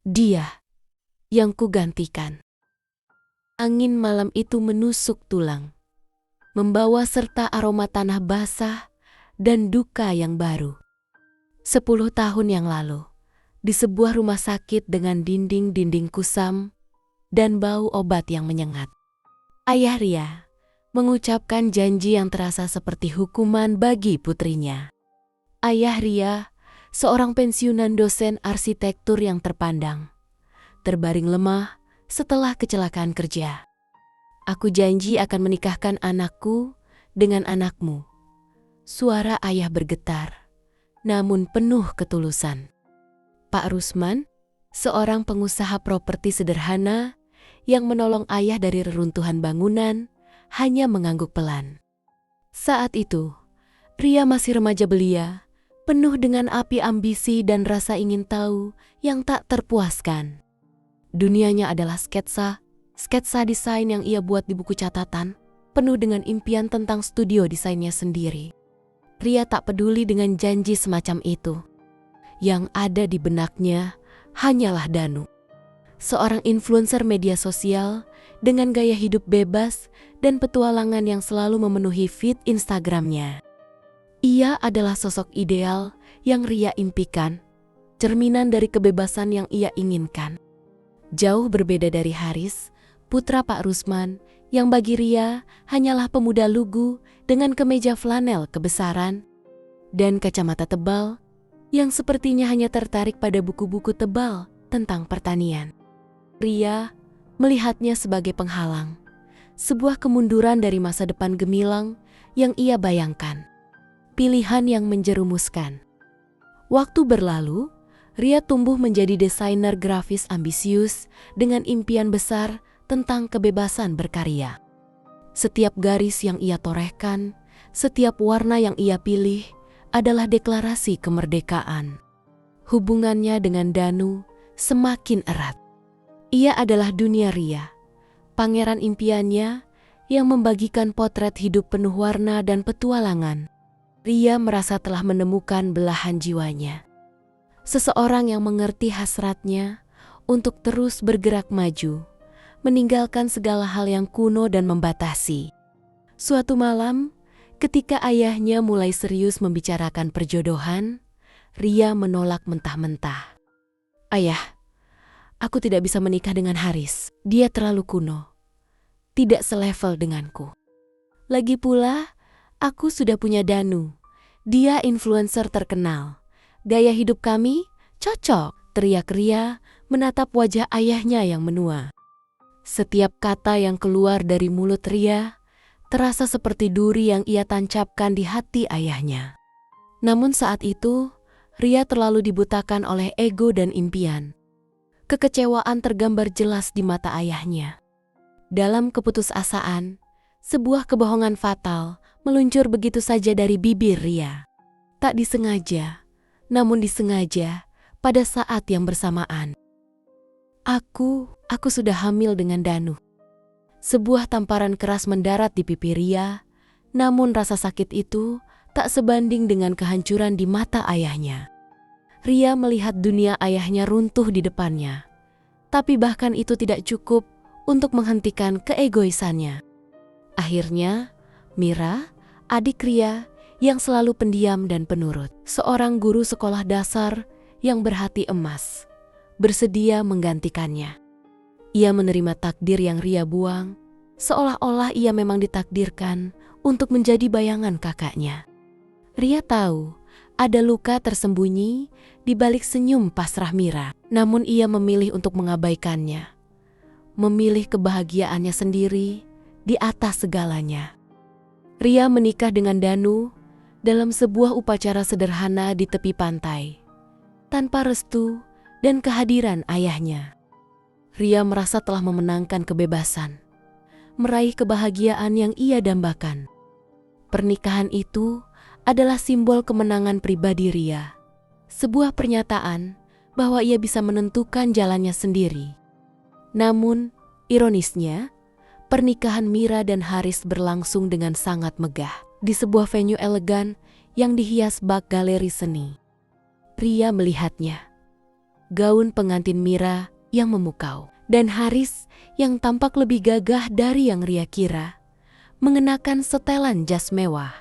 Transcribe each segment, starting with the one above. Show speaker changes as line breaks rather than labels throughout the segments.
Dia yang kugantikan. Angin malam itu menusuk tulang, membawa serta aroma tanah basah dan duka yang baru. 10 tahun yang lalu, di sebuah rumah sakit dengan dinding-dinding kusam dan bau obat yang menyengat, Ayah Ria mengucapkan janji yang terasa seperti hukuman bagi putrinya. Ayah Ria, seorang pensiunan dosen arsitektur yang terpandang, terbaring lemah setelah kecelakaan kerja. "Aku janji akan menikahkan anakku dengan anakmu." Suara ayah bergetar, namun penuh ketulusan. Pak Rusman, seorang pengusaha properti sederhana yang menolong ayah dari reruntuhan bangunan, hanya mengangguk pelan. Saat itu, Ria masih remaja belia, penuh dengan api ambisi dan rasa ingin tahu yang tak terpuaskan. Dunianya adalah sketsa desain yang ia buat di buku catatan, penuh dengan impian tentang studio desainnya sendiri. Ria tak peduli dengan janji semacam itu. Yang ada di benaknya hanyalah Danu, seorang influencer media sosial dengan gaya hidup bebas dan petualangan yang selalu memenuhi feed Instagramnya. Ia adalah sosok ideal yang Ria impikan, cerminan dari kebebasan yang ia inginkan. Jauh berbeda dari Haris, putra Pak Rusman, yang bagi Ria hanyalah pemuda lugu dengan kemeja flanel kebesaran dan kacamata tebal yang sepertinya hanya tertarik pada buku-buku tebal tentang pertanian. Ria melihatnya sebagai penghalang, sebuah kemunduran dari masa depan gemilang yang ia bayangkan, pilihan yang menjerumuskan. Waktu berlalu, Ria tumbuh menjadi desainer grafis ambisius dengan impian besar tentang kebebasan berkarya. Setiap garis yang ia torehkan, setiap warna yang ia pilih adalah deklarasi kemerdekaan. Hubungannya dengan Danu semakin erat. Ia adalah dunia Ria, pangeran impiannya yang membagikan potret hidup penuh warna dan petualangan. Ria merasa telah menemukan belahan jiwanya. Seseorang yang mengerti hasratnya untuk terus bergerak maju, meninggalkan segala hal yang kuno dan membatasi. Suatu malam, ketika ayahnya mulai serius membicarakan perjodohan, Ria menolak mentah-mentah. "Ayah, aku tidak bisa menikah dengan Haris. Dia terlalu kuno, tidak selevel denganku. Lagi pula, aku sudah punya Danu. Dia influencer terkenal. Gaya hidup kami cocok," teriak Ria menatap wajah ayahnya yang menua. Setiap kata yang keluar dari mulut Ria terasa seperti duri yang ia tancapkan di hati ayahnya. Namun saat itu, Ria terlalu dibutakan oleh ego dan impian. Kekecewaan tergambar jelas di mata ayahnya. Dalam keputusasaan, sebuah kebohongan fatal meluncur begitu saja dari bibir Ria. Tak disengaja, namun disengaja pada saat yang bersamaan. Aku sudah hamil dengan Danu." Sebuah tamparan keras mendarat di pipi Ria, namun rasa sakit itu tak sebanding dengan kehancuran di mata ayahnya. Ria melihat dunia ayahnya runtuh di depannya, tapi bahkan itu tidak cukup untuk menghentikan keegoisannya. Akhirnya, Mira, adik Ria yang selalu pendiam dan penurut, seorang guru sekolah dasar yang berhati emas, bersedia menggantikannya. Ia menerima takdir yang Ria buang, seolah-olah ia memang ditakdirkan untuk menjadi bayangan kakaknya. Ria tahu ada luka tersembunyi di balik senyum pasrah Mira, namun ia memilih untuk mengabaikannya, memilih kebahagiaannya sendiri di atas segalanya. Ria menikah dengan Danu dalam sebuah upacara sederhana di tepi pantai, tanpa restu dan kehadiran ayahnya. Ria merasa telah memenangkan kebebasan, meraih kebahagiaan yang ia dambakan. Pernikahan itu adalah simbol kemenangan pribadi Ria, sebuah pernyataan bahwa ia bisa menentukan jalannya sendiri. Namun, ironisnya, pernikahan Mira dan Haris berlangsung dengan sangat megah di sebuah venue elegan yang dihias bak galeri seni. Ria melihatnya. gaun pengantin Mira yang memukau, dan Haris yang tampak lebih gagah dari yang Ria kira, mengenakan setelan jas mewah.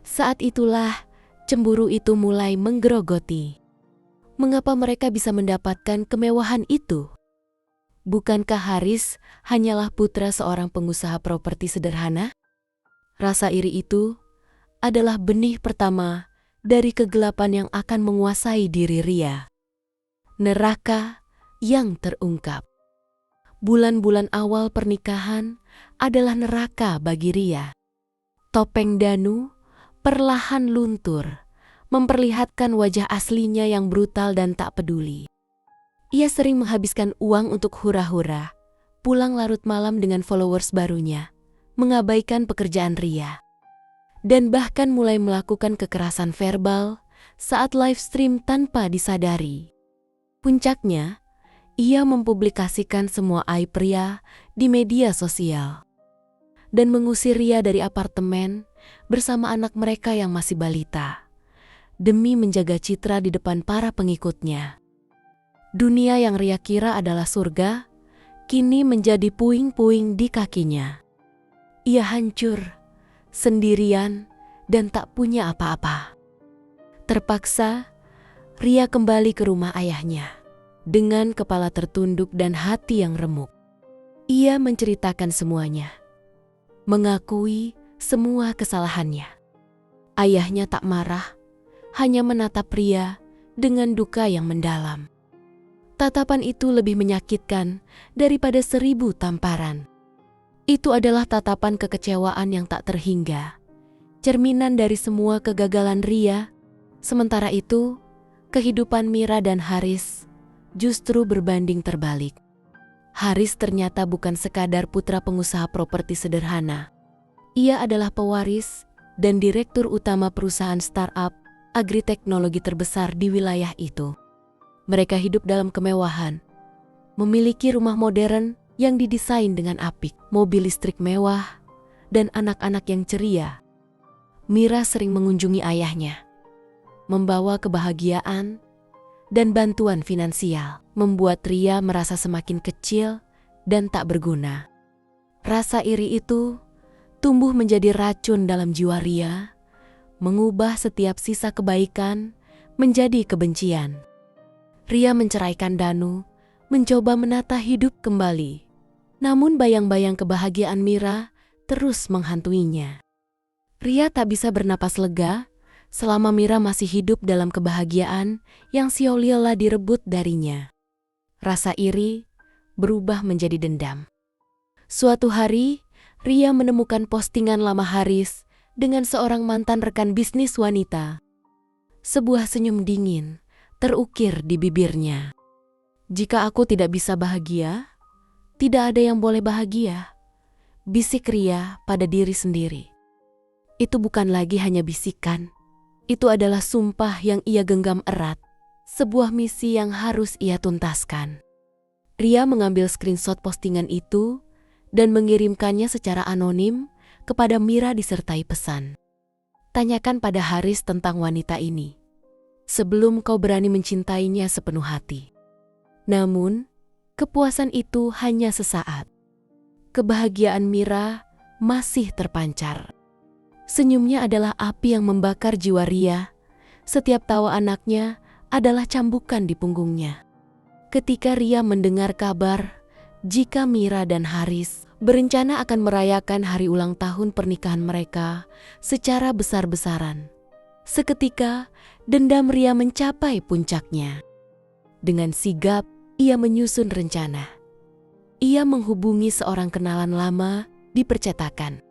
Saat itulah cemburu itu mulai menggerogoti. Mengapa mereka bisa mendapatkan kemewahan itu? Bukankah Haris hanyalah putra seorang pengusaha properti sederhana? Rasa iri itu adalah benih pertama dari kegelapan yang akan menguasai diri Ria. Neraka yang terungkap. Bulan-bulan awal pernikahan adalah neraka bagi Ria. Topeng Danu perlahan luntur, memperlihatkan wajah aslinya yang brutal dan tak peduli. Ia sering menghabiskan uang untuk hura-hura, pulang larut malam dengan followers barunya, mengabaikan pekerjaan Ria, dan bahkan mulai melakukan kekerasan verbal saat live stream tanpa disadari. Puncaknya, ia mempublikasikan semua aib Ria di media sosial dan mengusir Ria dari apartemen bersama anak mereka yang masih balita, demi menjaga citra di depan para pengikutnya. Dunia yang Ria kira adalah surga, kini menjadi puing-puing di kakinya. Ia hancur, sendirian, dan tak punya apa-apa. Terpaksa, Ria kembali ke rumah ayahnya, dengan kepala tertunduk dan hati yang remuk. Ia menceritakan semuanya, mengakui semua kesalahannya. Ayahnya tak marah, hanya menatap Ria dengan duka yang mendalam. Tatapan itu lebih menyakitkan daripada 1000 tamparan. Itu adalah tatapan kekecewaan yang tak terhingga, cerminan dari semua kegagalan Ria. Sementara itu, kehidupan Mira dan Haris justru berbanding terbalik. Haris ternyata bukan sekadar putra pengusaha properti sederhana. Ia adalah pewaris dan direktur utama perusahaan startup agriteknologi terbesar di wilayah itu. Mereka hidup dalam kemewahan, memiliki rumah modern yang didesain dengan apik, mobil listrik mewah, dan anak-anak yang ceria. Mira sering mengunjungi ayahnya, membawa kebahagiaan dan bantuan finansial, membuat Ria merasa semakin kecil dan tak berguna. Rasa iri itu tumbuh menjadi racun dalam jiwa Ria, mengubah setiap sisa kebaikan menjadi kebencian. Ria menceraikan Danu, mencoba menata hidup kembali. Namun bayang-bayang kebahagiaan Mira terus menghantuinya. Ria tak bisa bernapas lega selama Mira masih hidup dalam kebahagiaan yang sia-sia direbut darinya. Rasa iri berubah menjadi dendam. Suatu hari, Ria menemukan postingan lama Haris dengan seorang mantan rekan bisnis wanita. Sebuah senyum dingin terukir di bibirnya. "Jika aku tidak bisa bahagia, tidak ada yang boleh bahagia," bisik Ria pada diri sendiri. Itu bukan lagi hanya bisikan. Itu adalah sumpah yang ia genggam erat, sebuah misi yang harus ia tuntaskan. Ria mengambil screenshot postingan itu dan mengirimkannya secara anonim kepada Mira disertai pesan. "Tanyakan pada Haris tentang wanita ini sebelum kau berani mencintainya sepenuh hati." Namun, kepuasan itu hanya sesaat. Kebahagiaan Mira masih terpancar. Senyumnya adalah api yang membakar jiwa Ria. Setiap tawa anaknya adalah cambukan di punggungnya. Ketika Ria mendengar kabar jika Mira dan Haris berencana akan merayakan hari ulang tahun pernikahan mereka secara besar-besaran, seketika dendam Ria mencapai puncaknya. Dengan sigap, ia menyusun rencana. Ia menghubungi seorang kenalan lama di percetakan,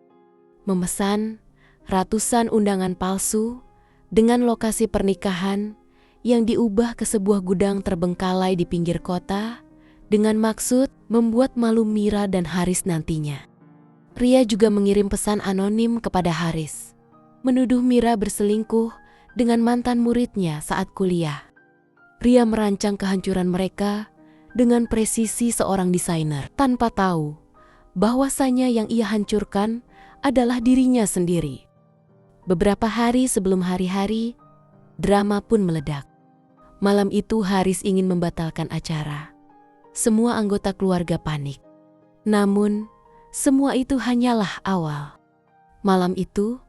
memesan ratusan undangan palsu dengan lokasi pernikahan yang diubah ke sebuah gudang terbengkalai di pinggir kota dengan maksud membuat malu Mira dan Haris nantinya. Ria juga mengirim pesan anonim kepada Haris, menuduh Mira berselingkuh dengan mantan muridnya saat kuliah. Ria merancang kehancuran mereka dengan presisi seorang desainer, tanpa tahu bahwasanya yang ia hancurkan adalah dirinya sendiri. Beberapa hari sebelum hari-hari, drama pun meledak. Malam itu Haris ingin membatalkan acara. Semua anggota keluarga panik. Namun, semua itu hanyalah awal. Malam itu,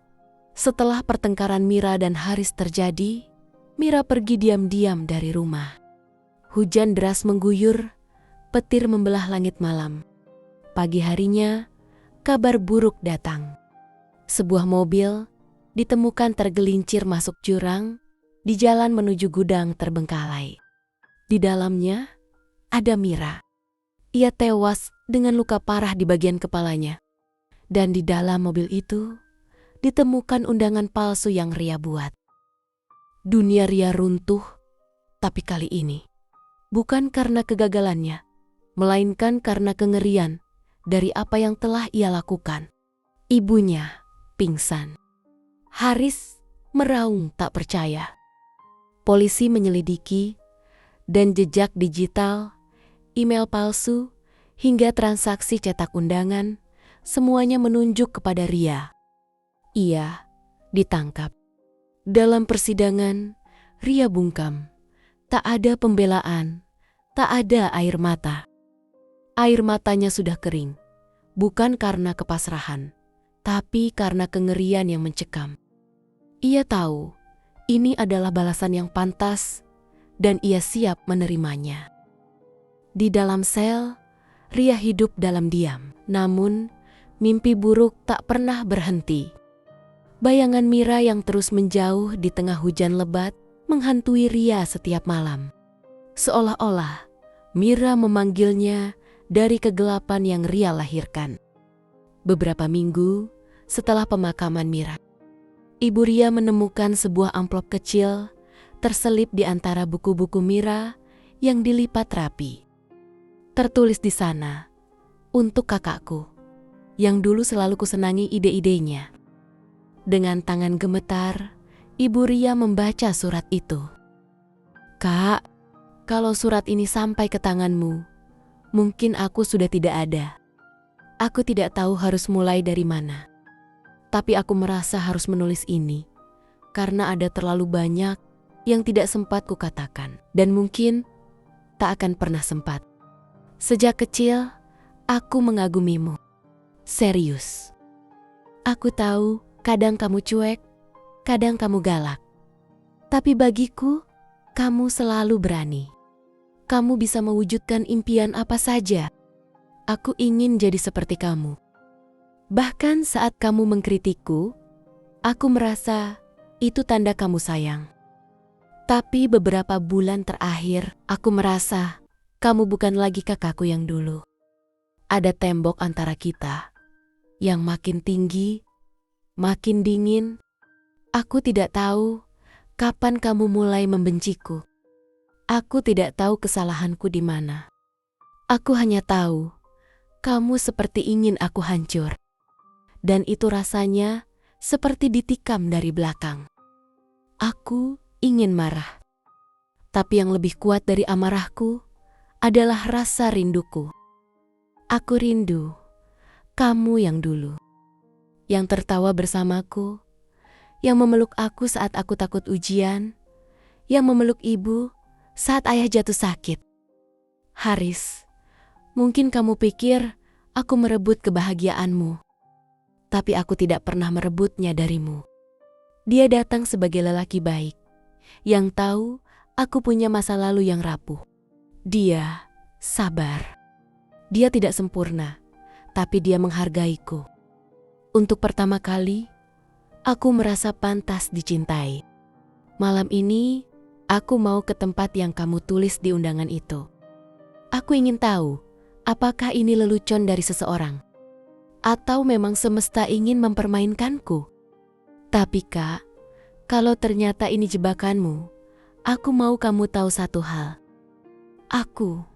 setelah pertengkaran Mira dan Haris terjadi, Mira pergi diam-diam dari rumah. Hujan deras mengguyur, petir membelah langit malam. Pagi harinya, kabar buruk datang. Sebuah mobil ditemukan tergelincir masuk jurang di jalan menuju gudang terbengkalai. Di dalamnya ada Mira. Ia tewas dengan luka parah di bagian kepalanya. Dan di dalam mobil itu ditemukan undangan palsu yang Ria buat. Dunia Ria runtuh, tapi kali ini bukan karena kegagalannya, melainkan karena kengerian dari apa yang telah ia lakukan. Ibunya pingsan. Haris meraung tak percaya. Polisi menyelidiki, dan jejak digital, email palsu, hingga transaksi cetak undangan, semuanya menunjuk kepada Ria. Ia ditangkap. Dalam persidangan, Ria bungkam. Tak ada pembelaan, tak ada air mata. Air matanya sudah kering, bukan karena kepasrahan, tapi karena kengerian yang mencekam. Ia tahu ini adalah balasan yang pantas, dan ia siap menerimanya. Di dalam sel, Ria hidup dalam diam. Namun, mimpi buruk tak pernah berhenti. Bayangan Mira yang terus menjauh di tengah hujan lebat menghantui Ria setiap malam. Seolah-olah Mira memanggilnya dari kegelapan yang Ria lahirkan. Beberapa minggu setelah pemakaman Mira, Ibu Ria menemukan sebuah amplop kecil terselip di antara buku-buku Mira yang dilipat rapi. Tertulis di sana, "Untuk kakakku, yang dulu selalu kusenangi ide-idenya." Dengan tangan gemetar, Ibu Ria membaca surat itu. "Kak, kalau surat ini sampai ke tanganmu, mungkin aku sudah tidak ada. Aku tidak tahu harus mulai dari mana. Tapi aku merasa harus menulis ini, karena ada terlalu banyak yang tidak sempat kukatakan, dan mungkin tak akan pernah sempat. Sejak kecil, aku mengagumimu. Serius. Aku tahu kadang kamu cuek, kadang kamu galak. Tapi bagiku, kamu selalu berani. Kamu bisa mewujudkan impian apa saja. Aku ingin jadi seperti kamu. Bahkan saat kamu mengkritikku, aku merasa itu tanda kamu sayang. Tapi beberapa bulan terakhir, aku merasa kamu bukan lagi kakakku yang dulu. Ada tembok antara kita yang makin tinggi, makin dingin. Aku tidak tahu kapan kamu mulai membenciku. Aku tidak tahu kesalahanku di mana. Aku hanya tahu kamu seperti ingin aku hancur. Dan itu rasanya seperti ditikam dari belakang. Aku ingin marah. Tapi yang lebih kuat dari amarahku adalah rasa rinduku. Aku rindu kamu yang dulu. Yang tertawa bersamaku, yang memeluk aku saat aku takut ujian, yang memeluk ibu saat ayah jatuh sakit. Haris, mungkin kamu pikir aku merebut kebahagiaanmu. Tapi aku tidak pernah merebutnya darimu. Dia datang sebagai lelaki baik, yang tahu aku punya masa lalu yang rapuh. Dia sabar. Dia tidak sempurna, tapi dia menghargaiku. Untuk pertama kali, aku merasa pantas dicintai. Malam ini, aku mau ke tempat yang kamu tulis di undangan itu. Aku ingin tahu, apakah ini lelucon dari seseorang? Atau memang semesta ingin mempermainkanku? Tapi Kak, kalau ternyata ini jebakanmu, aku mau kamu tahu satu hal. Aku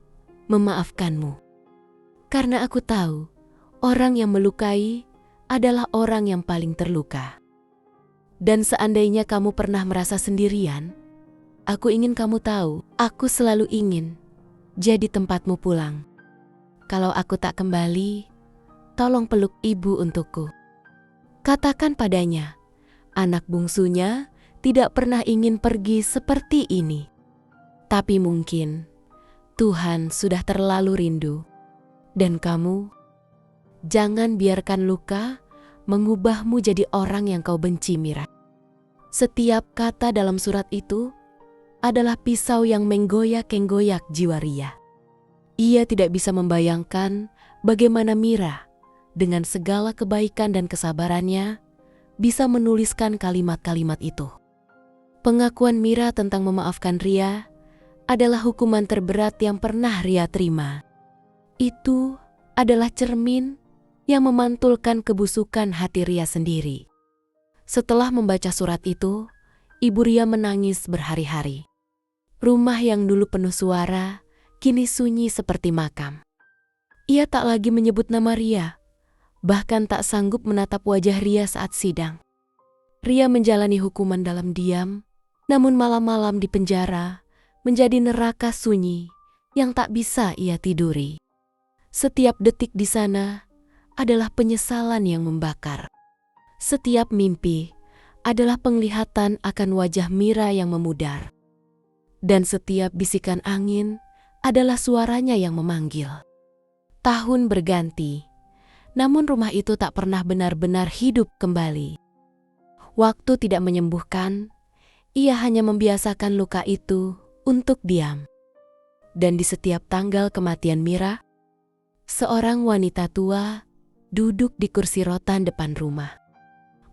memaafkanmu. Karena aku tahu, orang yang melukai adalah orang yang paling terluka. Dan seandainya kamu pernah merasa sendirian, aku ingin kamu tahu, aku selalu ingin jadi tempatmu pulang. Kalau aku tak kembali, tolong peluk ibu untukku. Katakan padanya, anak bungsunya tidak pernah ingin pergi seperti ini. Tapi mungkin Tuhan sudah terlalu rindu. Dan kamu, jangan biarkan luka mengubahmu jadi orang yang kau benci, Mira. Setiap kata dalam surat itu adalah pisau yang menggoyak-nggoyak jiwa Ria. Ia tidak bisa membayangkan bagaimana Mira dengan segala kebaikan dan kesabarannya bisa menuliskan kalimat-kalimat itu. Pengakuan Mira tentang memaafkan Ria adalah hukuman terberat yang pernah Ria terima. Itu adalah cermin yang memantulkan kebusukan hati Ria sendiri. Setelah membaca surat itu, Ibu Ria menangis berhari-hari. Rumah yang dulu penuh suara kini sunyi seperti makam. Ia tak lagi menyebut nama Ria, bahkan tak sanggup menatap wajah Ria saat sidang. Ria menjalani hukuman dalam diam, namun malam-malam di penjara menjadi neraka sunyi yang tak bisa ia tiduri. Setiap detik di sana adalah penyesalan yang membakar. Setiap mimpi adalah penglihatan akan wajah Mira yang memudar. Dan setiap bisikan angin adalah suaranya yang memanggil. Tahun berganti, namun rumah itu tak pernah benar-benar hidup kembali. Waktu tidak menyembuhkan, ia hanya membiasakan luka itu untuk diam. Dan di setiap tanggal kematian Mira, seorang wanita tua duduk di kursi rotan depan rumah,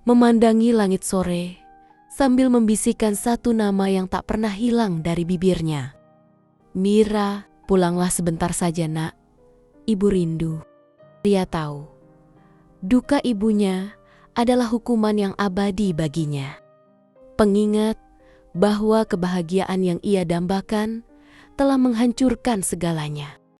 memandangi langit sore sambil membisikkan satu nama yang tak pernah hilang dari bibirnya. Mira, pulanglah sebentar saja, Nak. Ibu rindu. Ria tahu, duka ibunya adalah hukuman yang abadi baginya. Pengingat bahwa kebahagiaan yang ia dambakan telah menghancurkan segalanya.